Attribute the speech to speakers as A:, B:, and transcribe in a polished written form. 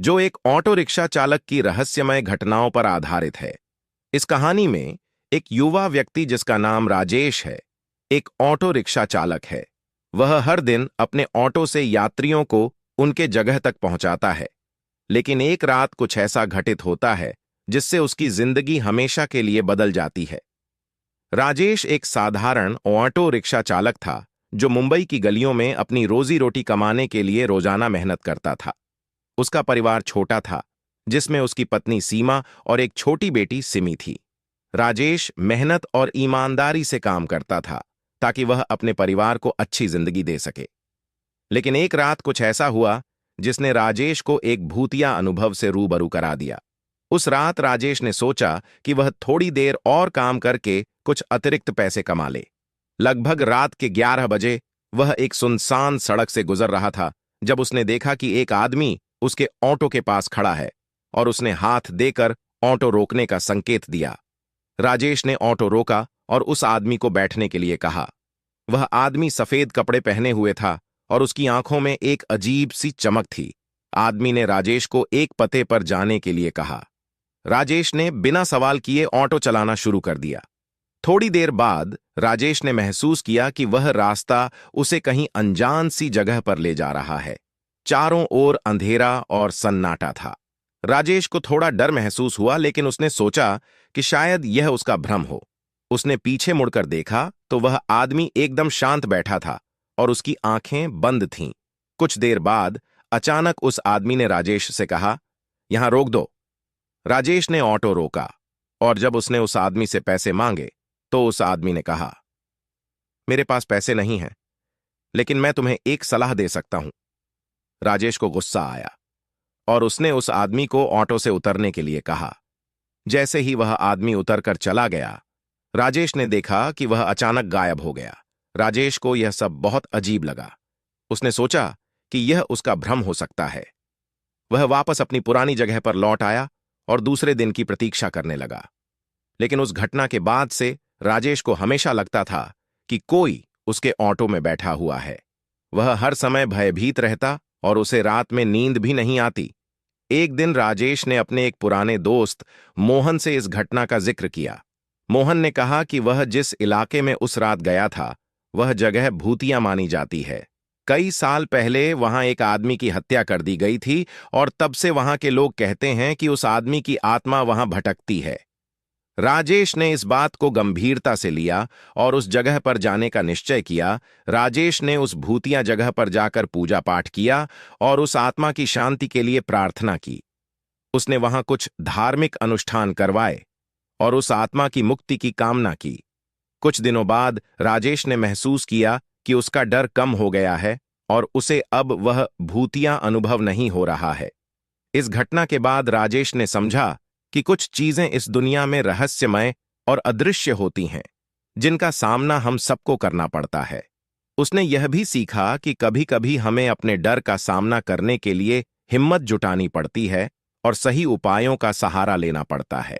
A: जो एक auto rickshaw चालक की रहस्यमय घटनाओं पर आधारित है। इस कहानी में एक युवा व्यक्ति जिसका नाम राजेश है, एक ऑटो रिक्शा चालक है। वह हर दिन अपने ऑटो से यात्रियों को उनके जगह तक पहुंचाता है। लेकिन एक रात कुछ ऐसा घटित होता है जिससे उसकी जिंदगी हमेशा के लिए बदल जाती है। राजेश एक साधारण ऑटो रिक्शा चालक था जो मुंबई की गलियों में अपनी रोजी रोटी कमाने के लिए रोजाना मेहनत करता था। उसका परिवार छोटा था, जिसमें उसकी पत्नी सीमा और एक छोटी बेटी सिमी थी। राजेश मेहनत और ईमानदारी से काम करता था ताकि वह अपने परिवार को अच्छी जिंदगी दे सके। लेकिन एक रात कुछ ऐसा हुआ जिसने राजेश को एक भूतिया अनुभव से रूबरू करा दिया। उस रात राजेश ने सोचा कि वह थोड़ी देर और काम करके कुछ अतिरिक्त पैसे कमा ले। लगभग रात के 11 बजे वह एक सुनसान सड़क से गुजर रहा था जब उसने देखा कि एक आदमी उसके ऑटो के पास खड़ा है और उसने हाथ देकर ऑटो रोकने का संकेत दिया। राजेश ने ऑटो रोका और उस आदमी को बैठने के लिए कहा। वह आदमी सफेद कपड़े पहने हुए था और उसकी आंखों में एक अजीब सी चमक थी। आदमी ने राजेश को एक पते पर जाने के लिए कहा। राजेश ने बिना सवाल किए ऑटो चलाना शुरू कर दिया। थोड़ी देर बाद राजेश ने महसूस किया कि वह रास्ता उसे कहीं अनजान सी जगह पर ले जा रहा है। चारों ओर अंधेरा और सन्नाटा था। राजेश को थोड़ा डर महसूस हुआ, लेकिन उसने सोचा कि शायद यह उसका भ्रम हो। उसने पीछे मुड़कर देखा तो वह आदमी एकदम शांत बैठा था और उसकी आंखें बंद थीं। कुछ देर बाद अचानक उस आदमी ने राजेश से कहा, "यहां रोक दो।" राजेश ने ऑटो रोका और जब उसने उस आदमी से पैसे मांगे तो उस आदमी ने कहा, "मेरे पास पैसे नहीं हैं, लेकिन मैं तुम्हें एक सलाह दे सकता हूं।" राजेश को गुस्सा आया और उसने उस आदमी को ऑटो से उतरने के लिए कहा। जैसे ही वह आदमी उतरकर चला गया, राजेश ने देखा कि वह अचानक गायब हो गया। राजेश को यह सब बहुत अजीब लगा। उसने सोचा कि यह उसका भ्रम हो सकता है। वह वापस अपनी पुरानी जगह पर लौट आया और दूसरे दिन की प्रतीक्षा करने लगा। लेकिन उस घटना के बाद से राजेश को हमेशा लगता था कि कोई उसके ऑटो में बैठा हुआ है। वह हर समय भयभीत रहता और उसे रात में नींद भी नहीं आती। एक दिन राजेश ने अपने एक पुराने दोस्त मोहन से इस घटना का जिक्र किया। मोहन ने कहा कि वह जिस इलाके में उस रात गया था, वह जगह भूतिया मानी जाती है। कई साल पहले वहां एक आदमी की हत्या कर दी गई थी और तब से वहां के लोग कहते हैं कि उस आदमी की आत्मा वहां भटकती है। राजेश ने इस बात को गंभीरता से लिया और उस जगह पर जाने का निश्चय किया। राजेश ने उस भूतिया जगह पर जाकर पूजा पाठ किया और उस आत्मा की शांति के लिए प्रार्थना की। उसने वहां कुछ धार्मिक अनुष्ठान करवाए और उस आत्मा की मुक्ति की कामना की। कुछ दिनों बाद राजेश ने महसूस किया कि उसका डर कम हो गया है और उसे अब वह भूतिया अनुभव नहीं हो रहा है। इस घटना के बाद राजेश ने समझा कि कुछ चीजें इस दुनिया में रहस्यमय और अदृश्य होती हैं, जिनका सामना हम सबको करना पड़ता है। उसने यह भी सीखा कि कभी-कभी हमें अपने डर का सामना करने के लिए हिम्मत जुटानी पड़ती है और सही उपायों का सहारा लेना पड़ता है।